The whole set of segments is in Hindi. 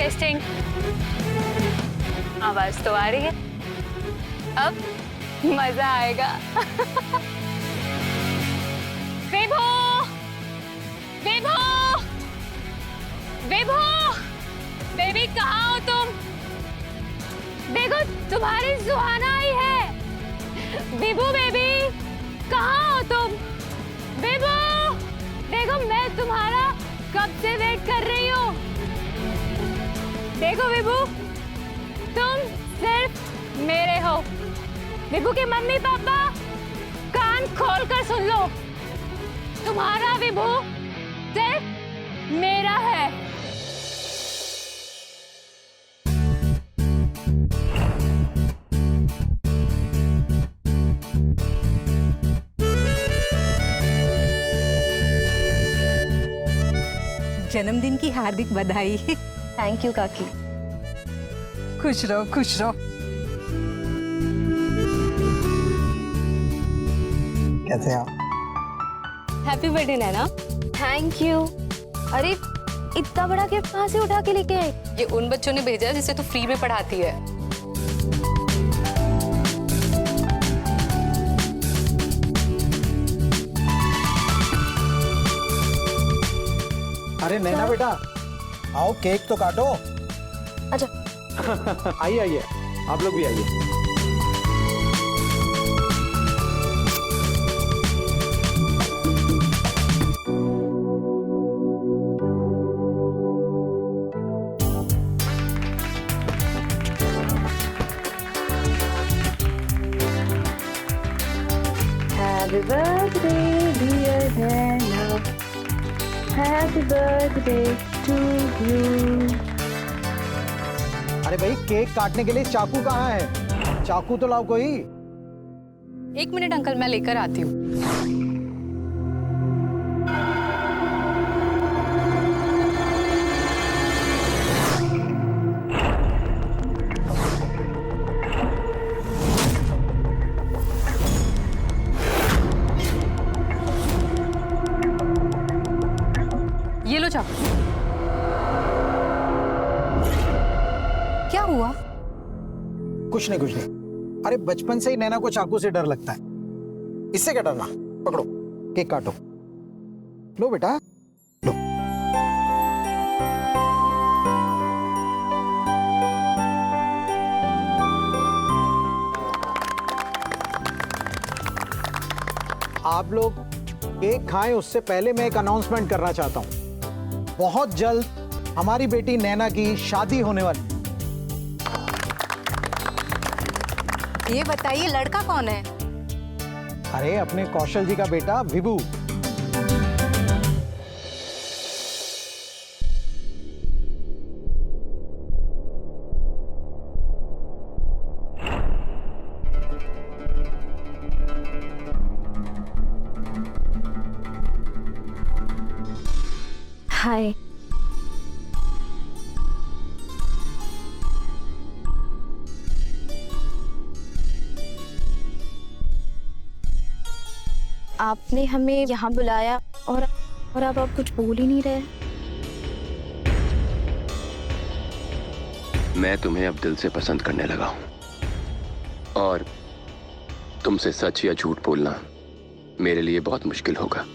टेस्टिंग। आवाज तो आ रही है, अब मजा आएगा। विभू, विभू, विभू, बेबी कहाँ हो तुम? देखो तुम्हारी सुहाना आई है। विभू बेबी कहाँ हो तुम? विभू देखो मैं तुम्हारा कब से वेट कर रही हूँ। देखो विभू तुम सिर्फ मेरे हो। विभू के मम्मी पापा कान खोल कर सुन लो, तुम्हारा विभू सिर्फ मेरा है। जन्मदिन की हार्दिक बधाई। थैंक यू काकी। खुश रहो, खुश रहो। कैसे आप? Happy birthday Naina. Thank you. अरे इतना बड़ा गिफ्ट कहाँ से उठा के लेके आए? ये उन बच्चों ने भेजा जिसे तू फ्री में पढ़ाती है। अरे नैना बेटा आओ, केक तो काटो। अच्छा आइए आइए, आप लोग भी आइए। Happy birthday dear Nana, Happy birthday to you। अरे भाई केक काटने के लिए चाकू कहाँ है? चाकू तो लाओ कोई। 1 मिनट अंकल, मैं लेकर आती हूँ। ये लो चाकू। क्या हुआ? कुछ नहीं कुछ नहीं। अरे बचपन से ही नैना को चाकू से डर लगता है, इससे क्या डरना। पकड़ो केक काटो। लो बेटा लो। आप लोग केक खाएं उससे पहले मैं एक अनाउंसमेंट करना चाहता हूं। बहुत जल्द हमारी बेटी नैना की शादी होने वाली। ये बताइए लड़का कौन है? अरे अपने कौशल जी का बेटा विभू। हाय। आपने हमें यहाँ बुलाया और अब आप कुछ बोल ही नहीं रहे। मैं तुम्हें अब दिल से पसंद करने लगा हूं और तुमसे सच या झूठ बोलना मेरे लिए बहुत मुश्किल होगा।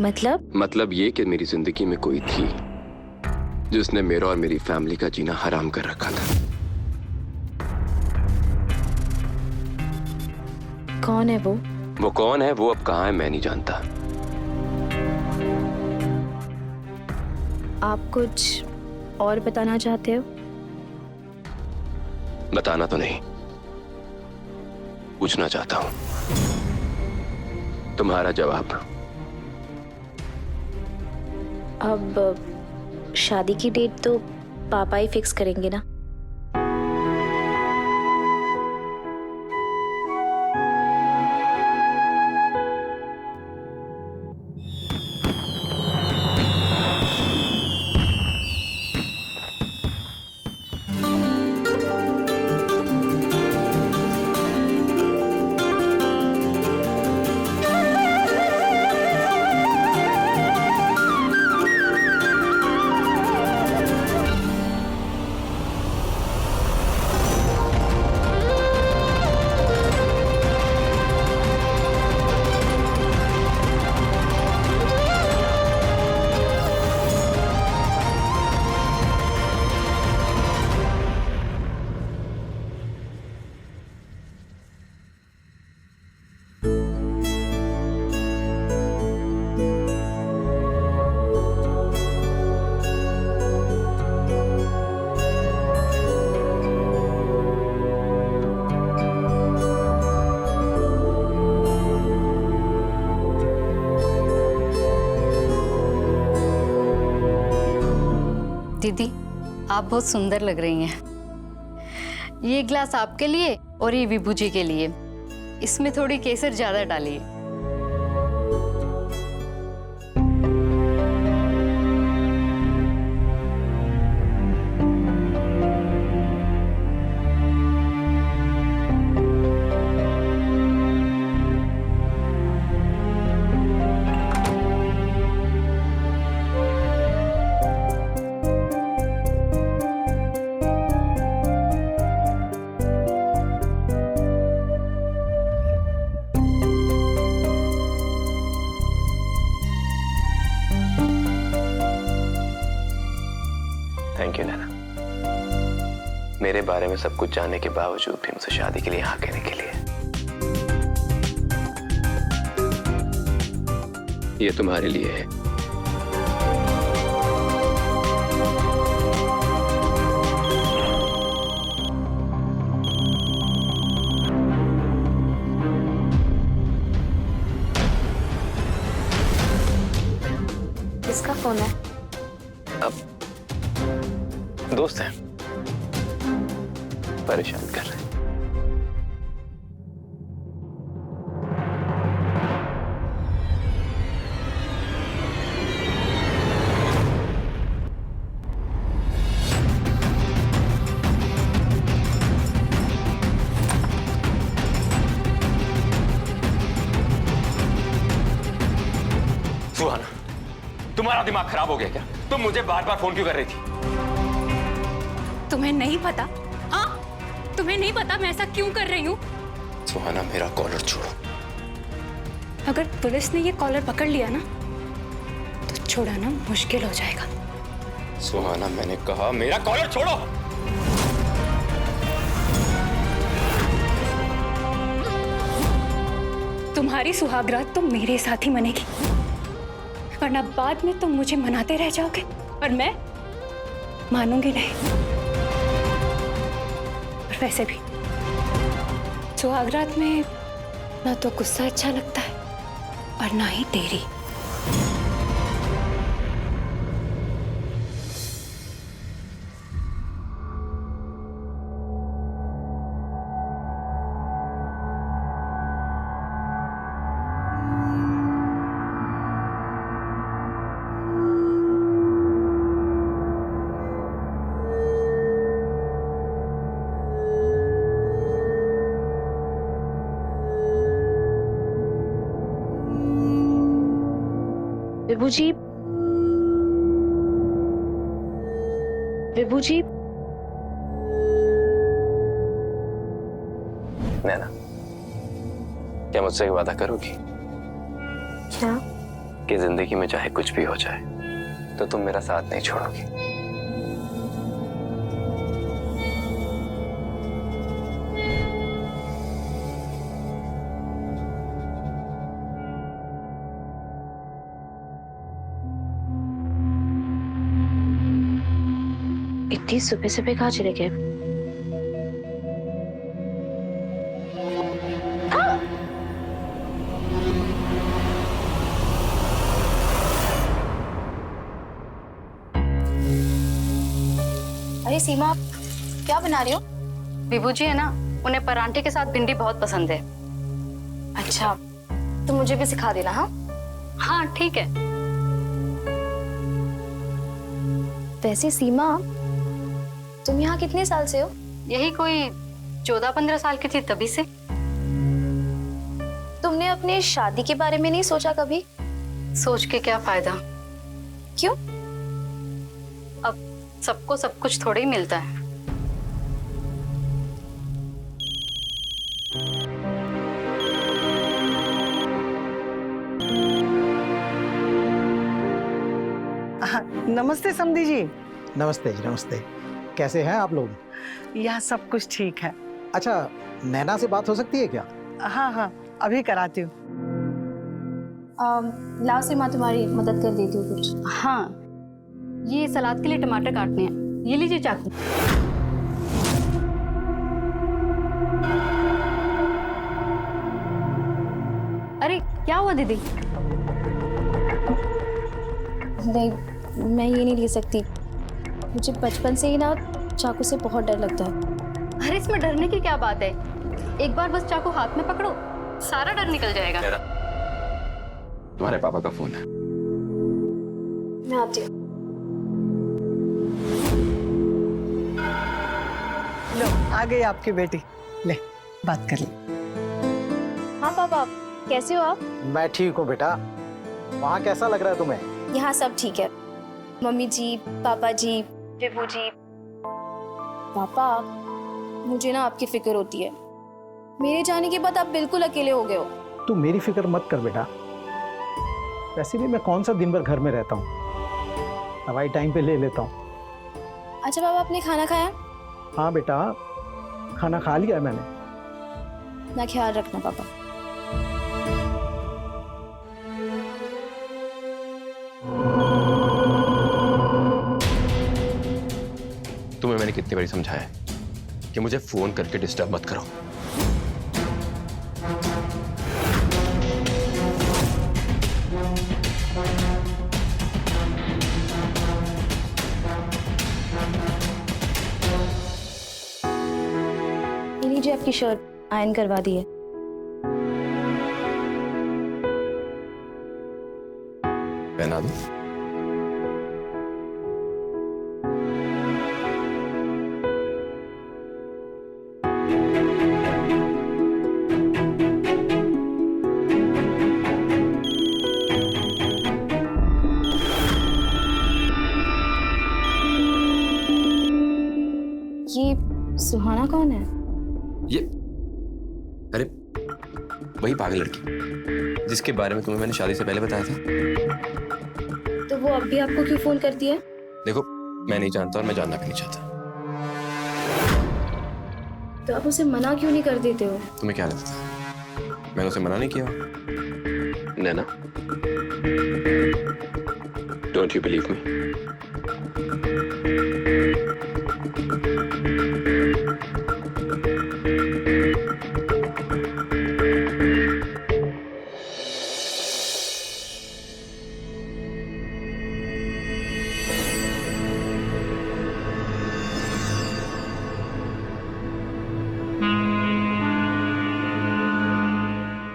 मतलब ये कि मेरी जिंदगी में कोई थी जिसने मेरा और मेरी फैमिली का जीना हराम कर रखा था। कौन है वो? वो कौन है, वो अब कहाँ है, मैं नहीं जानता। आप कुछ और बताना चाहते हो? बताना तो नहीं, पूछना चाहता हूं। तुम्हारा जवाब। अब शादी की डेट तो पापा ही फिक्स करेंगे ना। दीदी, आप बहुत सुंदर लग रही हैं। ये ग्लास आपके लिए और ये विभू जी के लिए। इसमें थोड़ी केसर ज्यादा डालिए। थैंक यू नैना, मेरे बारे में सब कुछ जानने के बावजूद भी मुझसे शादी के लिए हाँ कहने के लिए। ये तुम्हारे लिए है। किसका फोन है? अब दोस्त हैं, परेशान कर रहे हैं। सुहाना, तुम्हारा दिमाग खराब हो गया क्या? तुम मुझे बार बार फोन क्यों कर रही थी? तुम्हें नहीं पता? हाँ, तुम्हें नहीं पता मैं ऐसा क्यों कर रही हूँ? सुहाना, मेरा कॉलर छोड़ो। अगर पुलिस ने ये कॉलर पकड़ लिया ना तो छुड़ाना मुश्किल हो जाएगा। सुहाना, मैंने कहा मेरा कॉलर छोड़ो। तुम्हारी सुहागरात तो मेरे साथ ही मनेगी, वरना बाद में तुम मुझे मनाते रह जाओगे और मैं मानूंगी नहीं। और वैसे भी सुहागरात में ना तो गुस्सा अच्छा लगता है और ना ही देरी। विभू जी, विभू जी, नैना, क्या मुझसे एक वादा करोगी? क्या? कि जिंदगी में चाहे कुछ भी हो जाए तो तुम मेरा साथ नहीं छोड़ोगी। इतनी सुबह सुबह कहाँ चले गए? अरे सीमा, आप क्या बना रही हो? विभू जी है ना, उन्हें परांठे के साथ भिंडी बहुत पसंद है। अच्छा, तो मुझे भी सिखा देना। हाँ हाँ ठीक है। वैसे सीमा, तुम यहाँ कितने साल से हो? यही कोई 14-15 साल की थी तभी से। तुमने अपने शादी के बारे में नहीं सोचा कभी? सोच के क्या फायदा? क्यों? अब सबको सब कुछ थोड़ा ही मिलता है। नमस्ते समधी जी। नमस्ते जी, नमस्ते। कैसे हैं आप लोग? यहाँ सब कुछ ठीक है। अच्छा, नैना से बात हो सकती है क्या? हाँ हाँ, अभी कराती हूँ। लाओ सीमा, तुम्हारी मदद कर देती हूँ कुछ। हाँ, ये सलाद के लिए टमाटर काटने हैं। ये लीजिए चाकू। अरे क्या हुआ दीदी? नहीं, मैं ये नहीं ले सकती। मुझे बचपन से ही ना चाकू से बहुत डर लगता है। अरे इसमें डरने की क्या बात है, एक बार बस चाकू हाथ में पकड़ो, सारा डर निकल जाएगा। तुम्हारे पापा का फोन है। मैं आती हूँ। लो आ गई आपकी बेटी, ले बात कर ले। हाँ पापा, कैसे हो आप? मैं ठीक हूँ बेटा। वहाँ कैसा लग रहा है तुम्हें? यहाँ सब ठीक है। मम्मी जी, पापा जी, विभू जी। पापा, मुझे ना आपकी फिक्र होती है। मेरे जाने के बाद आप बिल्कुल अकेले हो गए हो। तू मेरी फिक्र मत कर बेटा। वैसे भी मैं कौन सा दिन भर घर में रहता हूँ, दवाई टाइम पे ले लेता हूँ। अच्छा पापा, आपने खाना खाया? हाँ बेटा, खाना खा लिया है मैंने। ना ख्याल रखना पापा। तुम्हें मैंने कितनी बारी समझाया है कि मुझे फोन करके डिस्टर्ब मत करो। ये लीजिए आपकी शर्ट, आयरन करवा दी है। पहना दो। ये सुहाना कौन है? ये अरे वही पागल लड़की जिसके बारे में तुम्हें मैंने शादी से पहले बताया था। तो वो अब भी आपको क्यों फोन करती है? देखो, मैं नहीं जानता और मैं जानना भी नहीं चाहता। तो आप उसे मना क्यों नहीं कर देते हो? तुम्हें क्या लगता है मैंने उसे मना नहीं किया? Naina, don't you believe me?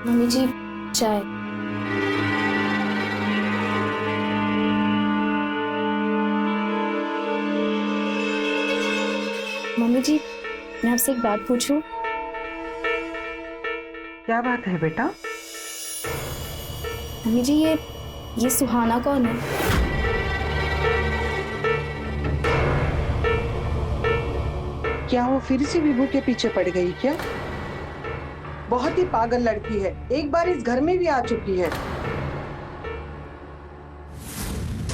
Mummy ji, चाय। मम्मी जी, मैं आपसे एक बात पूछूं? क्या बात है बेटा? मम्मी जी, ये सुहाना कौन है? क्या वो फिर से विभू के पीछे पड़ गई क्या? बहुत ही पागल लड़की है, एक बार इस घर में भी आ चुकी है।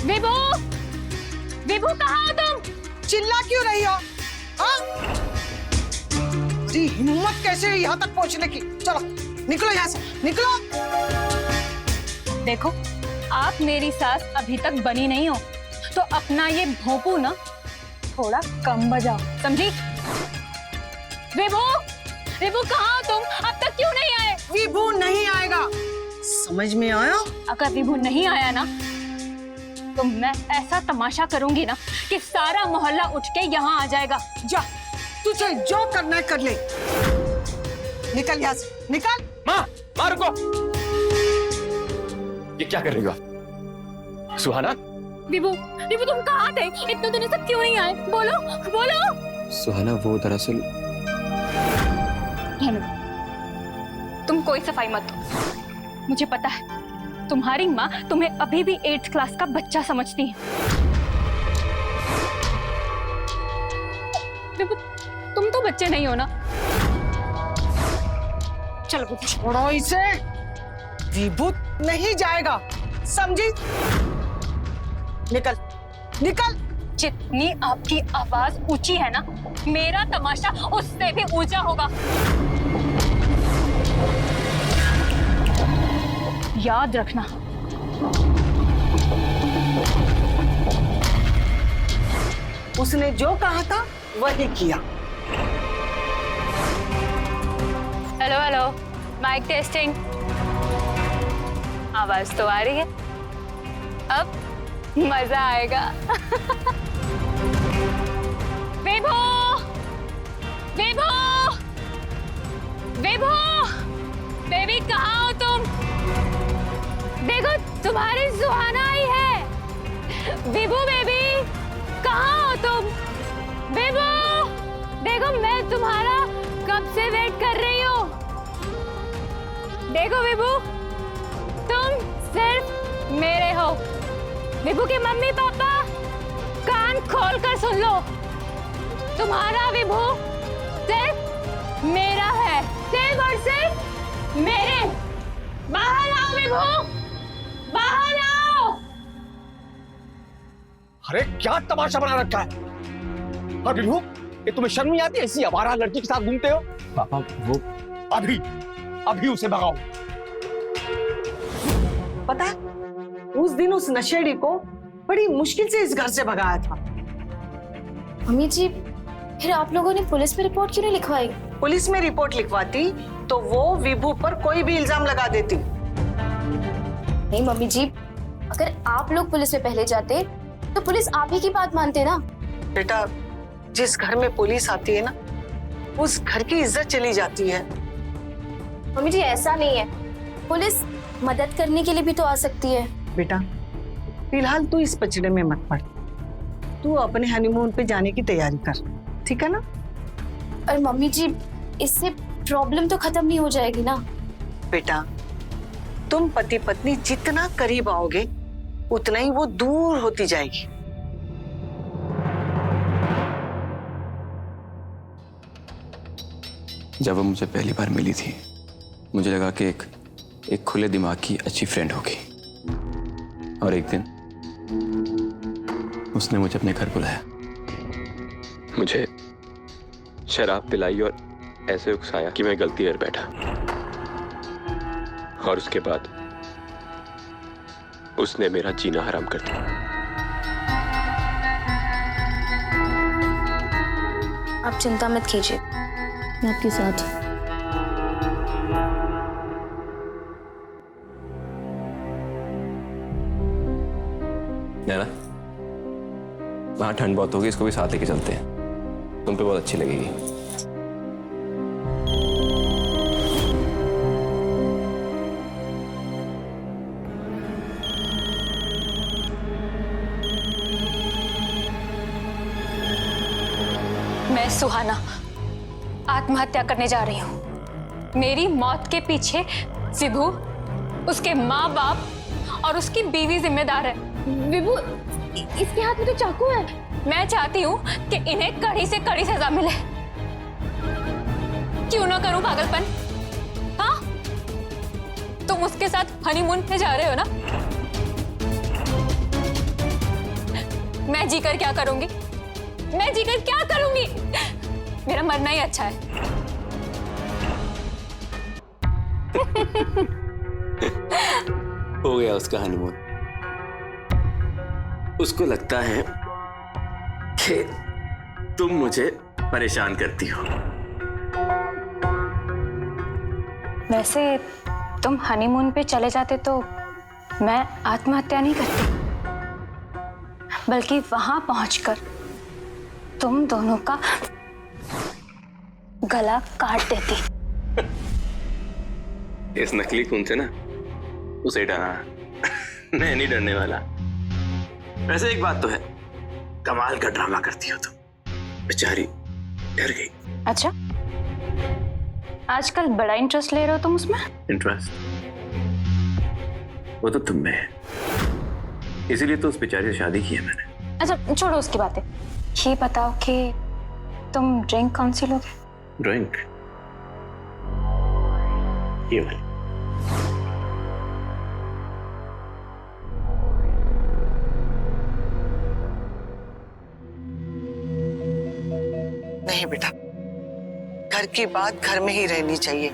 विभू, विभू कहाँ हो तुम? चिल्ला क्यों रही हो? हाँ? जी हिम्मत कैसे है यहाँ तक पहुँचने की? चलो निकलो यहाँ से, निकलो। देखो, आप मेरी सास अभी तक बनी नहीं हो, तो अपना ये भोंपू ना थोड़ा कम बजाओ, समझी? विभू, विभू कहाँ हो तुम? अब तक क्यों नहीं आए? विभू नहीं आएगा, समझ में आया? अगर विभू नहीं आया ना, तो मैं ऐसा तमाशा करूंगी ना कि सारा मोहल्ला उठ के यहाँ आ जाएगा। जा, तुझे जो करना है कर ले। निकल यहाँ से, निकल। माँ, माँ रुको। ये क्या कर रही हो आप? सुहाना? विभू, विभू तुम कहाँ थे? इतने दिनों से क्यों नहीं आए? बोलो, बोलो। सुहाना, वो दरअसल तुम कोई सफाई मत दो। मुझे पता है तुम्हारी माँ तुम्हें अभी भी 8th क्लास का बच्चा समझती है। विभू, तुम तो बच्चे नहीं हो ना। चलो छोड़ो इसे, विभू नहीं जाएगा, समझी? निकल, निकल। जितनी आपकी आवाज ऊंची है ना, मेरा तमाशा उससे भी ऊंचा होगा। याद रखना। उसने जो कहा था वही किया। Hello hello, mic testing. आवाज तो आ रही है, अब मजा आएगा। विभू, विभू, विभू, बेबी कहाँ हो तुम? देखो तुम्हारी सुहाना आई है। विभू बेबी कहाँ हो तुम? विभू, देखो मैं तुम्हारा कब से वेट कर रही हूँ। देखो विभू, तुम सिर्फ मेरे हो। विभू के मम्मी पापा कान खोल कर सुन लो, तुम्हारा विभू सिर्फ मेरा है, सिर्फ और सिर्फ मेरे। बाहर आओ विभू, बाहर आओ। अरे क्या तमाशा बना रखा है? और विभू, ये तुम्हें शर्म नहीं आती? ऐसी आवारा लड़की के साथ घूमते हो? पापा वो अभी उसे भगाओ। पता है, उस दिन उस नशेड़ी को बड़ी मुश्किल से इस घर से भगाया था। मम्मी जी, फिर आप लोगों ने पुलिस में रिपोर्ट क्यों नहीं लिखवाई? पुलिस में रिपोर्ट लिखवाती तो वो विभू पर कोई भी इल्जाम लगा देती। नहीं मम्मी जी, अगर आप लोग पुलिस में पहले जाते तो पुलिस आप ही की बात मानते ना। बेटा, जिस घर में पुलिस आती है ना, उस घर की इज्जत चली जाती है। मम्मी जी ऐसा नहीं है, पुलिस मदद करने के लिए भी तो आ सकती है। बेटा, फिलहाल तू इस पचड़े में मत पड़। तू अपने हनीमून पे जाने की तैयारी कर, ठीक है ना? और मम्मी जी, इससे प्रॉब्लम तो खत्म नहीं हो जाएगी ना? बेटा, तुम पति पत्नी जितना करीब आओगे उतना ही वो दूर होती जाएगी। जब वो मुझे पहली बार मिली थी, मुझे लगा कि एक खुले दिमाग की अच्छी फ्रेंड होगी। और एक दिन उसने मुझे अपने घर बुलाया, मुझे शराब पिलाई और ऐसे उकसाया कि मैं गलती कर बैठा। और उसके बाद उसने मेरा जीना हराम कर दिया। आप चिंता मत कीजिए, मैं आपके साथ हूँ। नैना, वहां ठंड बहुत होगी, इसको भी साथ लेके चलते हैं, तुम पे बहुत अच्छी लगेगी। मैं सुहाना आत्महत्या करने जा रही हूँ। मेरी मौत के पीछे विभू, उसके माँ बाप और उसकी बीवी जिम्मेदार है। विभू, इसके हाथ में तो चाकू है। मैं चाहती हूँ कि इन्हें कड़ी से कड़ी सजा मिले। क्यों ना करूँ पागलपन? हाँ, तुम उसके साथ हनीमून पे जा रहे हो ना? मैं जीकर क्या करूंगी? मैं जीकर क्या करूंगी? मेरा मरना ही अच्छा है। हो गया उसका हनीमून। उसको लगता है कि तुम मुझे परेशान करती हो। वैसे तुम हनीमून पे चले जाते तो मैं आत्महत्या नहीं करती, बल्कि वहां पहुंचकर तुम दोनों का गला काट देती। इस नकली खून से ना उसे डरा, मैं नहीं डरने वाला। वैसे एक बात तो है, कमाल का ड्रामा करती हो तुम। बेचारी डर गई। अच्छा, आजकल बड़ा इंटरेस्ट ले रहे हो तुम उसमें? इंटरेस्ट वो तो तुम में है, इसीलिए तो उस बेचारी से शादी की है मैंने। अच्छा छोड़ो उसकी बातें, ये बताओ कि तुम ड्रिंक कौन सी लोगे? ड्रिंक ये वाली। नहीं बेटा, घर की बात घर में ही रहनी चाहिए,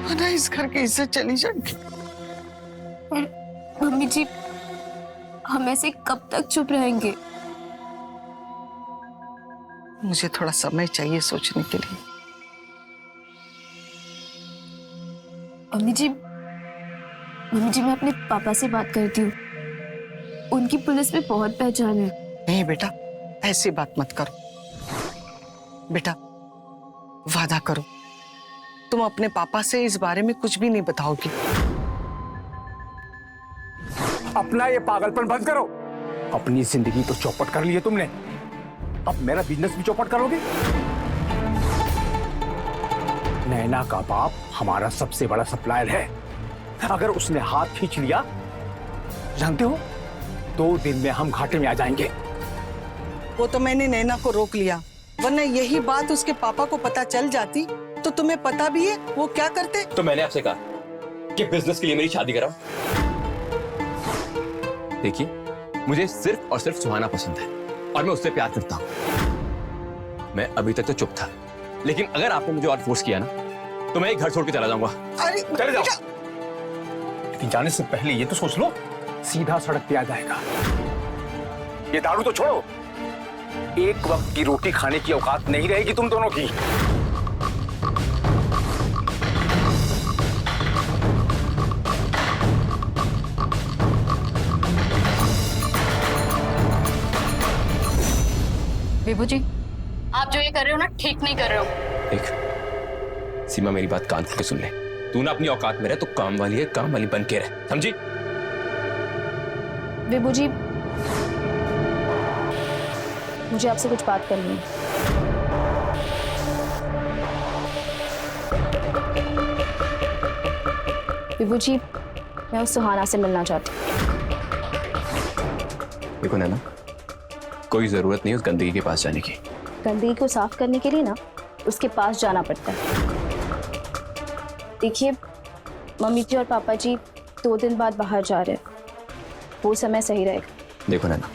वरना इस घर की इज्जत चली जाएगी। मम्मी जी, हम ऐसे कब तक चुप रहेंगे? मुझे थोड़ा समय चाहिए सोचने के लिए। मम्मी जी, मैं अपने पापा से बात करती हूँ, उनकी पुलिस में बहुत पहचान है। नहीं बेटा, ऐसी बात मत करो बेटा, वादा करो तुम अपने पापा से इस बारे में कुछ भी नहीं बताओगी। अपना ये पागलपन बंद करो। अपनी जिंदगी तो चौपट कर ली है तुमने, अब मेरा बिजनेस भी चौपट करोगे। नैना का बाप हमारा सबसे बड़ा सप्लायर है, अगर उसने हाथ खींच लिया, जानते हो 2 दिन में हम घाटे में आ जाएंगे। वो तो मैंने नैना को रोक लिया, वरना यही बात उसके पापा को पता चल जाती तो तुम्हें पता भी है वो क्या करते। तो मैंने आपसे कहा कि बिजनेस के लिए मेरी शादी कराओ। देखिए, मुझे सिर्फ और सिर्फ सुहाना पसंद है और मैं उससे प्यार करता हूं। मैं अभी तक तो चुप था, लेकिन अगर आपने मुझे और फोर्स किया ना तो मैं एक घर छोड़ के चला जाऊंगा। अरे चले जाओ, लेकिन जाने से पहले ये तो सोच लो, सीधा सड़क पे आ जाएगा। ये दारू तो छोड़ो, एक वक्त की रोटी खाने की औकात नहीं रहेगी तुम दोनों की। विभू जी, आप जो ये कर रहे हो ना, ठीक नहीं कर रहे हो। देख सीमा, मेरी बात कान खोल के सुन ले। तू ना अपनी औकात में रह, तो काम वाली है, काम वाली बन के रह, समझी? विभू जी, मुझे आपसे कुछ बात करनी है। विभू जी, मैं उस सुहाना से मिलना चाहती हूँ। देखो नैना, कोई जरूरत नहीं उस गंदगी के पास जाने की। गंदगी को साफ करने के लिए ना उसके पास जाना पड़ता है। देखिए, मम्मी जी और पापा जी 2 दिन बाद बाहर जा रहे हैं, वो समय सही रहेगा। देखो नैना,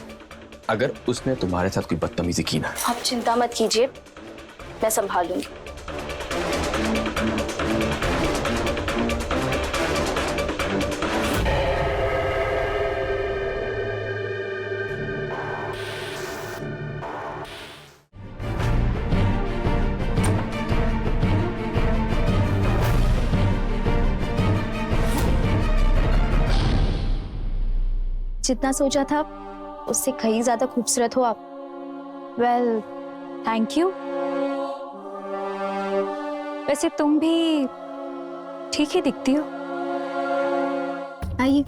अगर उसने तुम्हारे साथ कोई बदतमीजी की ना, आप चिंता मत कीजिए, मैं संभाल लूंगी। जितना सोचा था उससे कहीं ज्यादा खूबसूरत हो आप। Well, thank you. वैसे तुम भी ठीक ही दिखती हो। आइए।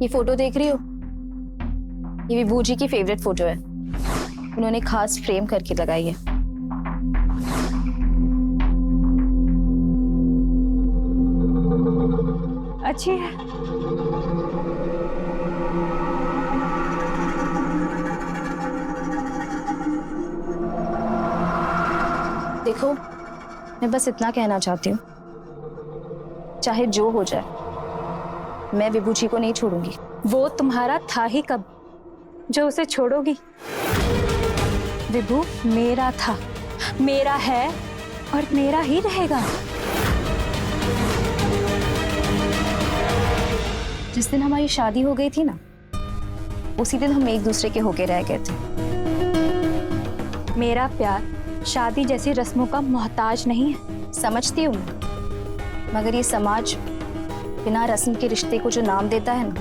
ये फोटो देख रही हो? ये विभू जी की फेवरेट फोटो है, उन्होंने खास फ्रेम करके लगाई है। अच्छी है। देखो, मैं बस इतना कहना चाहती हूँ, चाहे जो हो जाए, मैं विभू जी को नहीं छोड़ूंगी। वो तुम्हारा था ही कब जो उसे छोड़ोगी? विभू मेरा था, मेरा है और मेरा ही रहेगा। जिस दिन हमारी शादी हो गई थी ना, उसी दिन हम एक दूसरे के होके रह गए थे। मेरा प्यार शादी जैसी रस्मों का मोहताज नहीं है। समझती हूँ, मगर ये समाज बिना रस्म के रिश्ते को जो नाम देता है ना,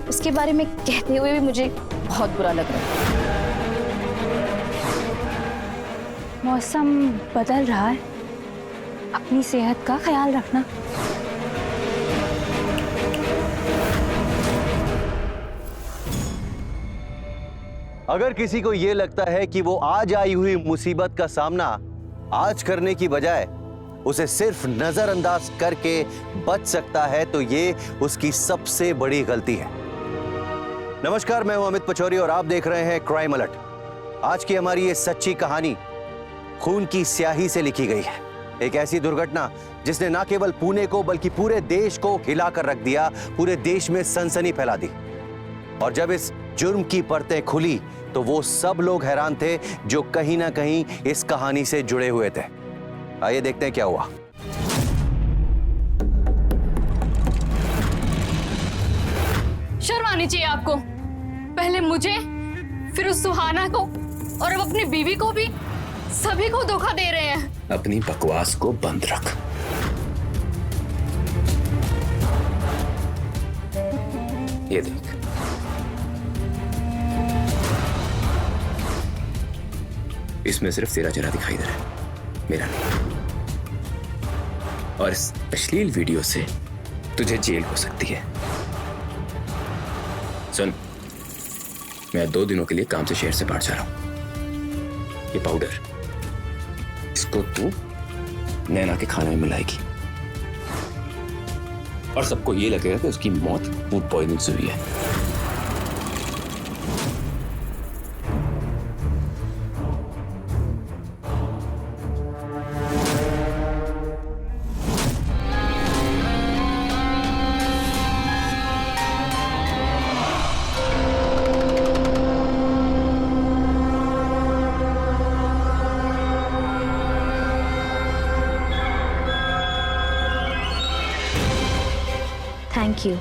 उसके बारे में कहते हुए भी मुझे बहुत बुरा लग रहा है। मौसम बदल रहा है, अपनी सेहत का ख्याल रखना। अगर किसी को यह लगता है कि वो आज आई हुई मुसीबत का सामना आज करने की बजाय उसे सिर्फ नजरअंदाज करके बच सकता है, तो ये उसकी सबसे बड़ी गलती है। नमस्कार, मैं हूं अमित पचौरी और आप देख रहे हैं क्राइम अलर्ट। आज की हमारी ये सच्ची कहानी खून की स्याही से लिखी गई है। एक ऐसी दुर्घटना जिसने ना केवल पुणे को बल्कि पूरे देश को हिलाकर रख दिया, पूरे देश में सनसनी फैला दी। और जब इस जुर्म की परतें खुली तो वो सब लोग हैरान थे जो कहीं ना कहीं इस कहानी से जुड़े हुए थे। आइए देखते हैं क्या हुआ। शर्म आनी चाहिए आपको। पहले मुझे, फिर उस सुहाना को, और अब अपनी बीवी को भी, सभी को धोखा दे रहे हैं। अपनी बकवास को बंद रख। ये देख, इसमें सिर्फ तेरा चेहरा दिखाई दे रहा है, मेरा नहीं। और इस अश्लील वीडियो से तुझे जेल हो सकती है। सुन, मैं 2 दिनों के लिए काम से शहर से बाहर जा रहा हूं। ये पाउडर, इसको तू नैना के खाने में मिलाएगी और सबको ये लगेगा कि उसकी मौत फूड पॉइजनिंग से हुई है। Thank you.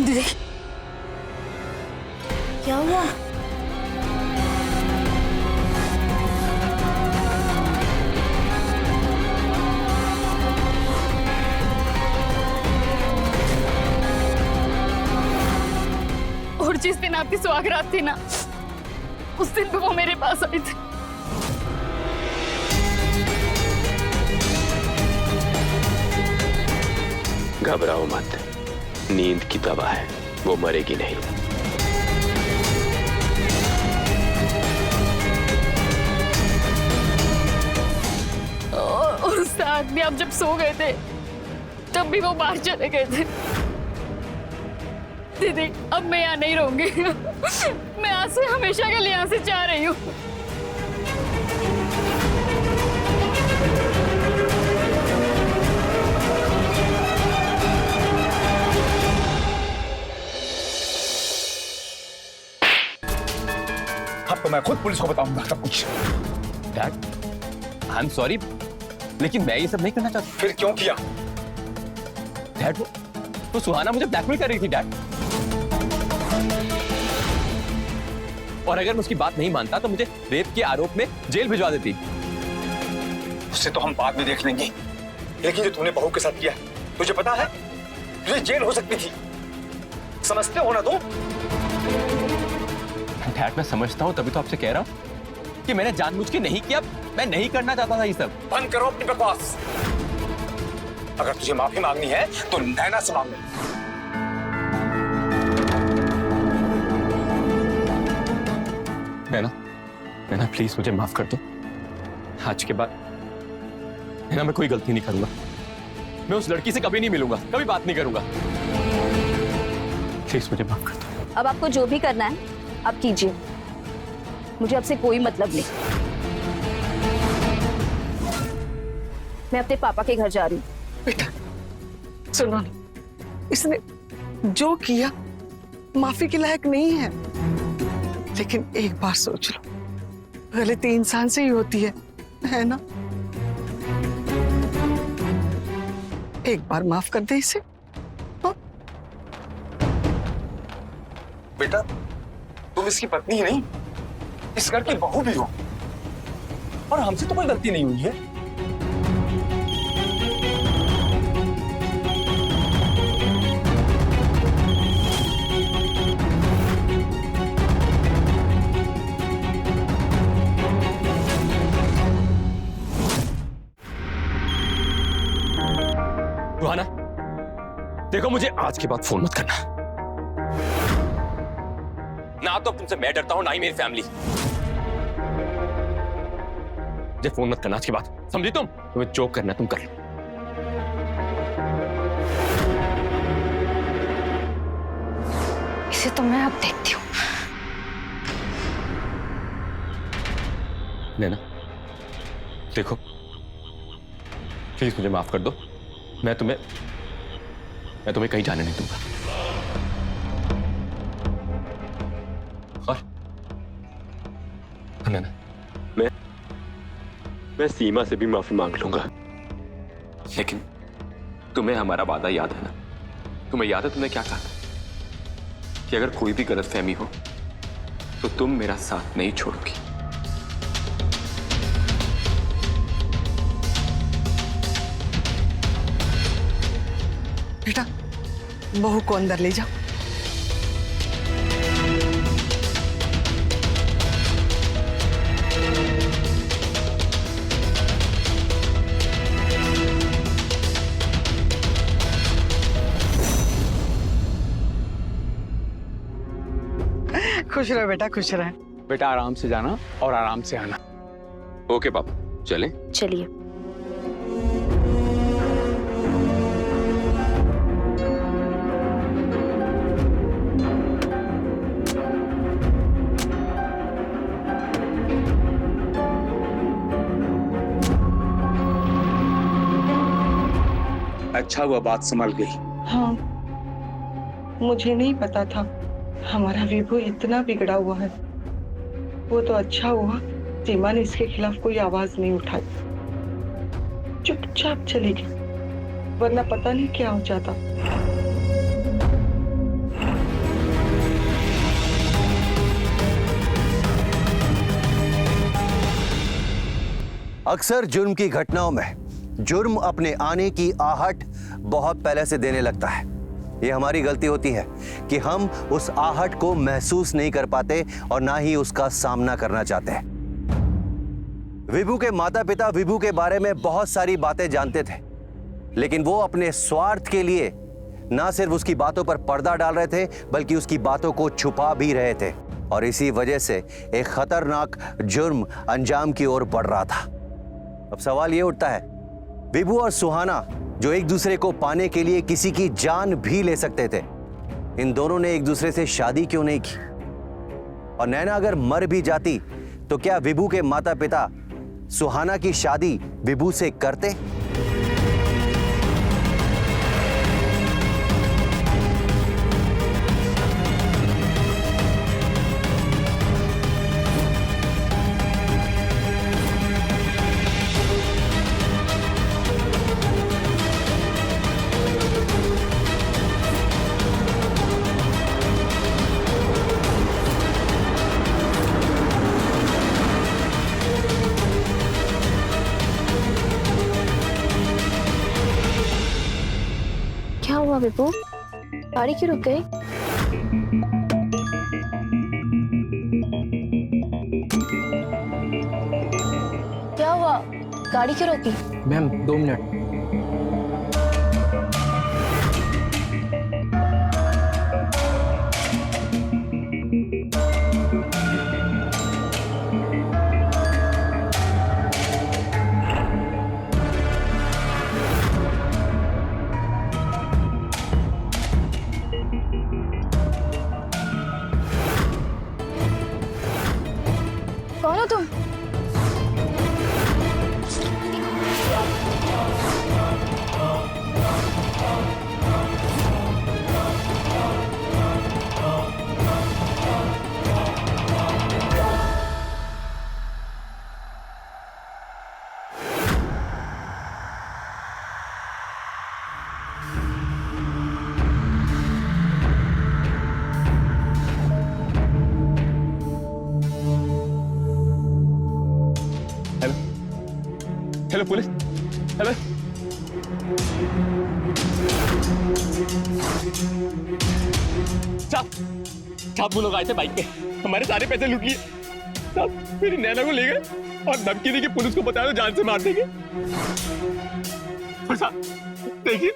दीदी, क्या हुआ? और जिस दिन आपकी सुहागरात थी ना, उस दिन भी वो मेरे पास आई थी। घबराओ मत, नींद की दवा है, वो मरेगी नहीं। और उस रात भी आप जब सो गए थे, तब भी वो बाहर चले गए थे। दीदी, अब मैं यहाँ नहीं रहूंगी। मैं आज से हमेशा के लिए यहाँ से जा रही हूँ। अब तो मैं खुद पुलिस को बताऊंगा सब कुछ। डैड, आई एम सॉरी, लेकिन मैं ये सब नहीं करना चाहता। फिर क्यों किया? डैड, वो सुहाना मुझे ब्लैकमेल कर रही थी डैड। और अगर मैं उसकी बात नहीं मानता तो मुझे रेप के आरोप में जेल भिजवा देती। उससे तो हम बाद में देख लेंगे, लेकिन जो तूने बहू के साथ किया, तुझे पता है तुझे जेल हो सकती थी। समझते हो ना तुम? डैड, मैं समझता हूं, तभी तो आपसे कह रहा हूं कि मैंने जानबूझ के नहीं किया। मैं नहीं करना चाहता था ये सब। बंद करो अपनी बकवास। अगर तुझे माफी मांगनी है तो नैना से मांग ले। नैना प्लीज मुझे माफ कर दो। आज के बाद नैना, मैं कोई गलती नहीं करूंगा। मैं उस लड़की से कभी नहीं मिलूंगा, कभी बात नहीं करूंगा। प्लीज मुझे माफ कर दो। अब आपको जो भी करना है आप कीजिए, मुझे आपसे कोई मतलब नहीं। मैं अपने पापा के घर जा रही हूँ। बेटा सुनो ना, इसने जो किया माफी के लायक नहीं है, लेकिन एक बार सोच लो, गलती इंसान से ही होती है ना? एक बार माफ कर दे इसे। हाँ? बेटा, तुम इसकी पत्नी ही नहीं, इस घर की बहू भी हो, और हमसे तो कोई गलती नहीं हुई है। सुहाना, देखो, मुझे आज के बाद फोन मत करना। ना तो तुमसे मैं डरता हूं, ना ही मेरी फैमिली। मुझे फोन मत करना आज के बाद, समझी तुम? तुम्हें जो करना है तुम कर लो। तुझे तो मैं अब देखती हूँ। नैना देखो, प्लीज मुझे माफ कर दो। मैं तुम्हें कहीं जाने नहीं दूंगा। और नैना, मैं सीमा से भी माफी मांग लूंगा, लेकिन तुम्हें हमारा वादा याद है ना? तुम्हें याद है तुमने क्या कहा था कि अगर कोई भी गलतफहमी हो तो तुम मेरा साथ नहीं छोड़ोगी। बेटा, बहू को अंदर ले जाओ। खुश रहो बेटा, खुश रहे। बेटा आराम से जाना और आराम से आना। ओके पापा, चलें? चलिए। अच्छा हुआ बात संभल गई। हाँ, मुझे नहीं पता था हमारा विभू इतना बिगड़ा हुआ है। वो तो अच्छा हुआ सीमा ने इसके खिलाफ कोई आवाज नहीं उठाई, चुपचाप चली गई, वरना पता नहीं क्या हो जाता। अक्सर जुर्म की घटनाओं में जुर्म अपने आने की आहट बहुत पहले से देने लगता है। ये हमारी गलती होती है कि हम उस आहट को महसूस नहीं कर पाते और ना ही उसका सामना करना चाहते हैं। विभू के माता पिता विभू के बारे में बहुत सारी बातें जानते थे, लेकिन वो अपने स्वार्थ के लिए ना सिर्फ उसकी बातों पर पर्दा डाल रहे थे, बल्कि उसकी बातों को छुपा भी रहे थे, और इसी वजह से एक खतरनाक जुर्म अंजाम की ओर बढ़ रहा था। अब सवाल ये उठता है, विभू और सुहाना जो एक दूसरे को पाने के लिए किसी की जान भी ले सकते थे, इन दोनों ने एक दूसरे से शादी क्यों नहीं की? और नैना अगर मर भी जाती तो क्या विभू के माता पिता सुहाना की शादी विभू से करते? क्या हुआ विभू? गाड़ी क्यों रुक गई? क्या हुआ? गाड़ी क्यों रोकी? Ma'am 2 minute. कौन हो तुम? Hello police, hello. साहब वो लोग आए थे बाइक पे, हमारे सारे पैसे लूट लिए। साहब मेरी नैना को ले गए और धमकी दी कि पुलिस को बताया तो जान से मार देंगे। और साहब देखिए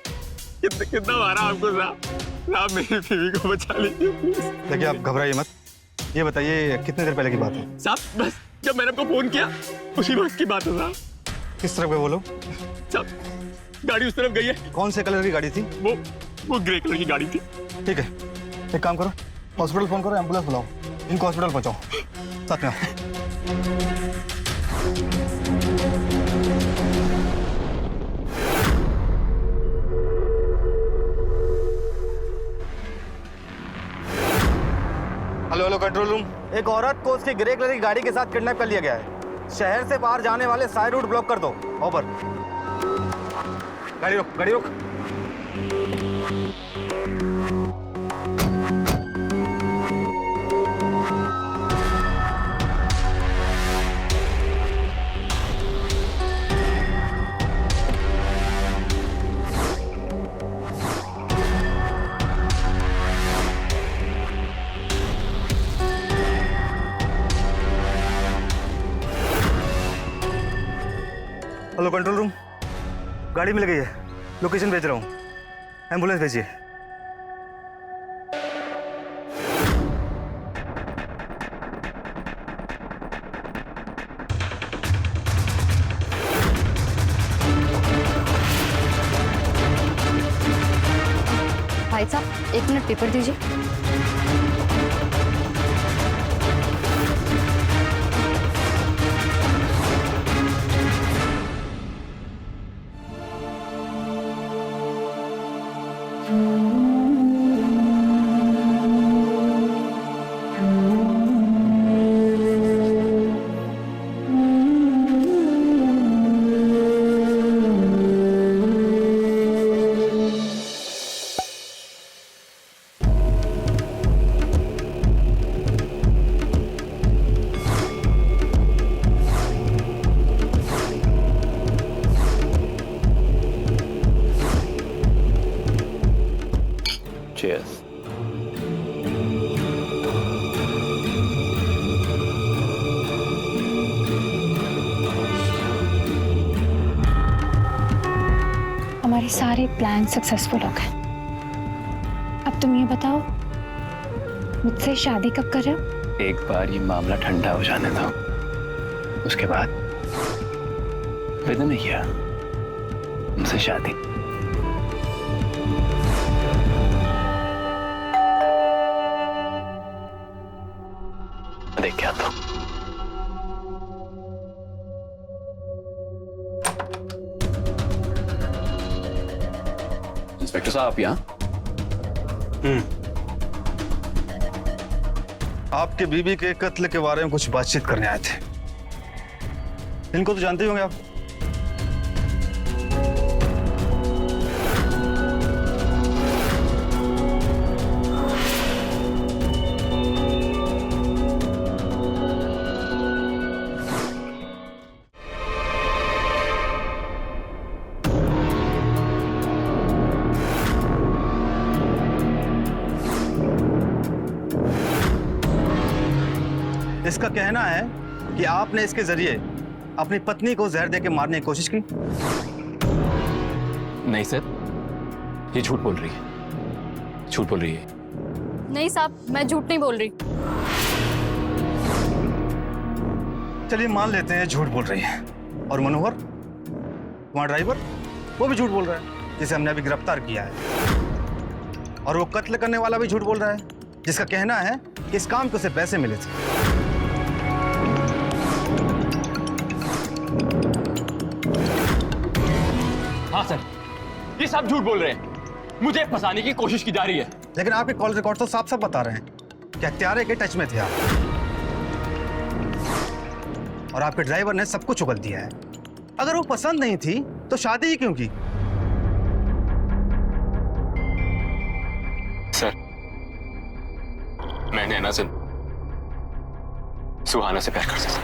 कितना मारा आपको साहब। साहब मेरी बीवी को बचा लीजिए। देखिए आप घबराइए मत। ये बताइए कितने देर पहले की बात है? साहब बस जब मैंने आपको फोन किया उसी वक्त की बात है साहब। किस तरफ गए वो लोग? साहब गाड़ी उस तरफ गई है। कौन से कलर की गाड़ी थी? वो ग्रे कलर की गाड़ी थी। ठीक है, एक काम करो, हॉस्पिटल फोन करो, एम्बुलेंस बुलाओ, इनको हॉस्पिटल पहुंचाओ, साथ में आओ। Hello hello control room. एक औरत को उसकी ग्रे कलर की गाड़ी के साथ किडनैप कर लिया गया है। शहर से बाहर जाने वाले सारे रूट ब्लॉक कर दो। ओवर। गाड़ी रोक, गाड़ी रोक। हेलो कंट्रोल रूम, गाड़ी मिल गई है, लोकेशन भेज रहा हूँ, एम्बुलेंस भेजिए। भाई साहब 1 मिनट पेपर दीजिए। Cheers. हमारे सारे प्लान सक्सेसफुल हो गए। अब तुम ये बताओ, मुझसे शादी कब कर रहे हो? एक बार ये मामला ठंडा हो जाने दो, उसके बाद विद नहीं किया मुझसे शादी। देख के आता हूं। इंस्पेक्टर साहब आप यहाँ? आपके बीबी के कत्ल के बारे में कुछ बातचीत करने आए थे। इनको तो जानते ही होंगे आप। इसका कहना है कि आपने इसके जरिए अपनी पत्नी को जहर देके मारने की कोशिश की। नहीं सर, ये झूठ बोल रही है, झूठ बोल रही है। नहीं साहब, मैं झूठ नहीं बोल रही। चलिए मान लेते हैं झूठ बोल रही है। और मनोहर, तुम्हारा ड्राइवर, वो भी झूठ बोल रहा है, जिसे हमने अभी गिरफ्तार किया है। और वो कत्ल करने वाला भी झूठ बोल रहा है, जिसका कहना है कि इस काम के उसे पैसे मिले थे। हाँ सर, ये सब झूठ बोल रहे हैं, मुझे फंसाने की कोशिश की जा रही है। लेकिन आपके कॉल रिकॉर्ड तो साफ साफ बता रहे हैं कि हत्यारे के टच में थे आप, और आपके ड्राइवर ने सब कुछ उगल दिया है। अगर वो पसंद नहीं थी तो शादी ही क्यों की? सर, मैं नैना से, सुहाना से प्यार करता था।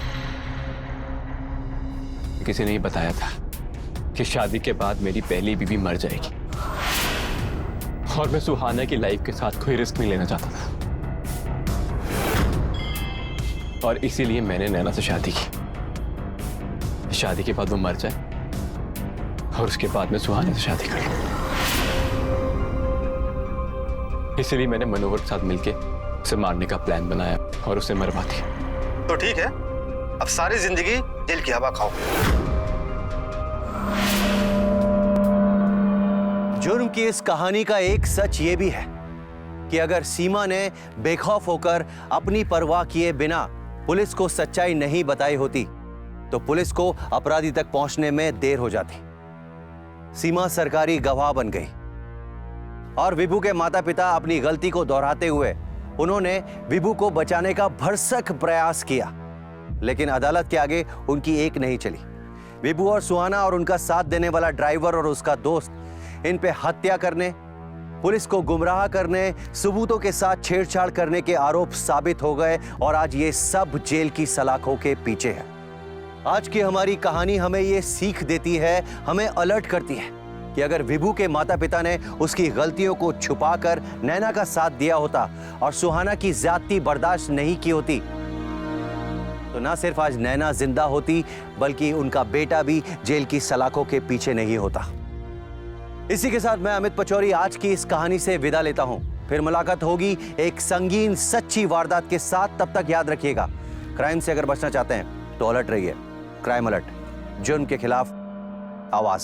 किसी ने ये बताया था कि शादी के बाद मेरी पहली बीवी मर जाएगी, और मैं सुहाना की लाइफ के साथ कोई रिस्क नहीं लेना चाहता था, और इसीलिए मैंने नैना से शादी की। शादी के बाद वो मर जाए और उसके बाद मैं सुहाना से शादी कर लूं। इसीलिए मैंने मनोहर के साथ मिलके उसे मारने का प्लान बनाया और उसे मरवा दिया। तो ठीक है, अब सारी जिंदगी जेल की हवा खाओ। जुर्म की इस कहानी का एक सच ये भी है कि अगर सीमा ने बेखौफ होकर अपनी परवाह किए बिना पुलिस को सच्चाई नहीं बताई होती तो पुलिस को अपराधी तक पहुंचने में देर हो जाती। सीमा सरकारी गवाह बन गई और विभू के माता पिता अपनी गलती को दोहराते हुए उन्होंने विभू को बचाने का भरसक प्रयास किया, लेकिन अदालत के आगे उनकी एक नहीं चली। विभू और सुहाना और उनका साथ देने वाला ड्राइवर और उसका दोस्त इन पे हत्या करने, पुलिस को गुमराह करने, सबूतों के साथ छेड़छाड़ करने के आरोप साबित हो गए और आज ये सब जेल की सलाखों के पीछे है। आज की हमारी कहानी हमें ये सीख देती है, हमें अलर्ट करती है कि अगर विभू के माता पिता ने उसकी गलतियों को छुपाकर नैना का साथ दिया होता और सुहाना की ज्यादती बर्दाश्त नहीं की होती तो ना सिर्फ आज नैना जिंदा होती बल्कि उनका बेटा भी जेल की सलाखों के पीछे नहीं होता। इसी के साथ मैं अमित पचौरी आज की इस कहानी से विदा लेता हूं। फिर मुलाकात होगी एक संगीन सच्ची वारदात के साथ। तब तक याद रखिएगा, क्राइम से अगर बचना चाहते हैं तो अलर्ट रहिए। क्राइम अलर्ट, जुर्म के खिलाफ आवाज।